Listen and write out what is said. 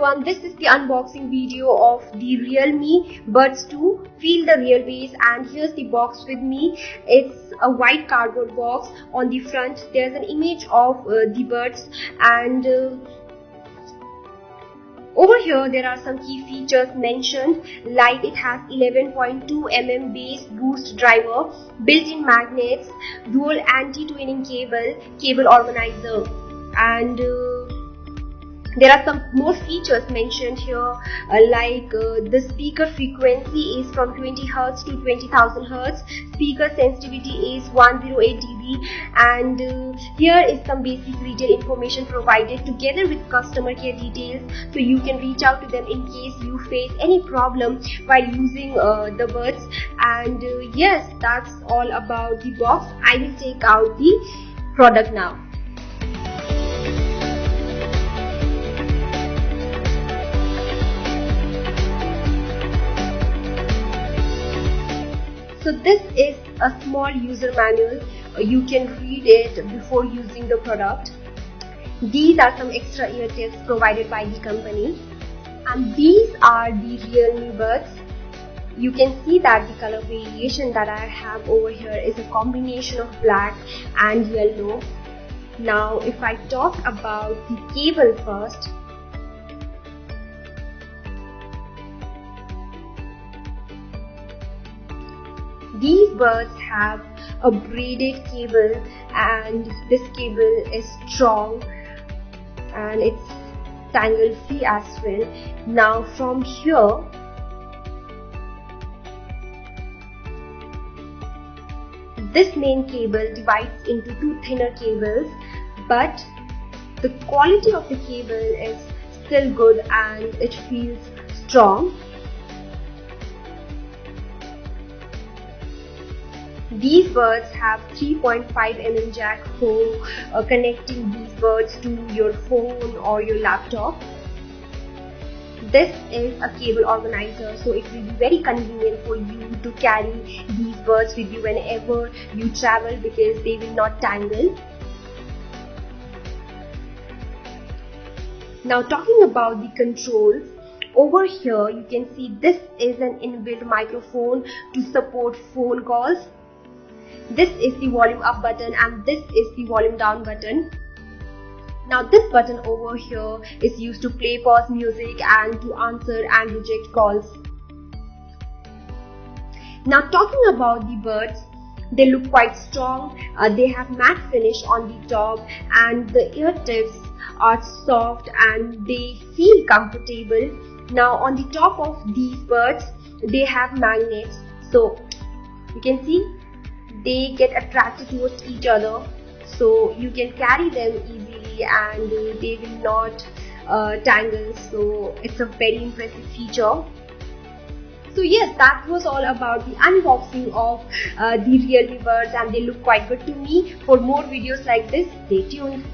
everyone, this is the unboxing video of the Realme Buds 2. Feel the real bass, and here's the box with me. It's a white cardboard box. On the front there's an image of the buds, and over here there are some key features mentioned, like it has 11.2 mm bass boost driver, built-in magnets, dual anti-twinning cable organizer, and there are some more features mentioned here, like the speaker frequency is from 20 Hz to 20,000 Hz, speaker sensitivity is 108 dB, and here is some basic retail information provided together with customer care details, so you can reach out to them in case you face any problem while using the buds. And yes, that's all about the box. I will take out the product now. So this is a small user manual. You can read it before using the product. These are some extra ear tips provided by the company. And these are the Realme Buds. You can see that the color variation that I have over here is a combination of black and yellow. Now if I talk about the cable first, these buds have a braided cable, and this cable is strong and it's tangle-free as well. Now from here, this main cable divides into two thinner cables, but the quality of the cable is still good and it feels strong. These buds have 3.5 mm jack for connecting these buds to your phone or your laptop. This is a cable organizer, so it will be very convenient for you to carry these buds with you whenever you travel because they will not tangle. Now talking about the controls, over here you can see this is an inbuilt microphone to support phone calls. This is the volume up button and this is the volume down button. Now this button over here is used to play pause music and to answer and reject calls. Now talking about the buds, they look quite strong. They have matte finish on the top, and the ear tips are soft and they feel comfortable. Now on the top of these buds, they have magnets, so you can see they get attracted towards each other, so you can carry them easily and they will not tangle. So it's a very impressive feature. So yes, that was all about the unboxing of the Realme Buds, and they look quite good to me. For more videos like this, stay tuned.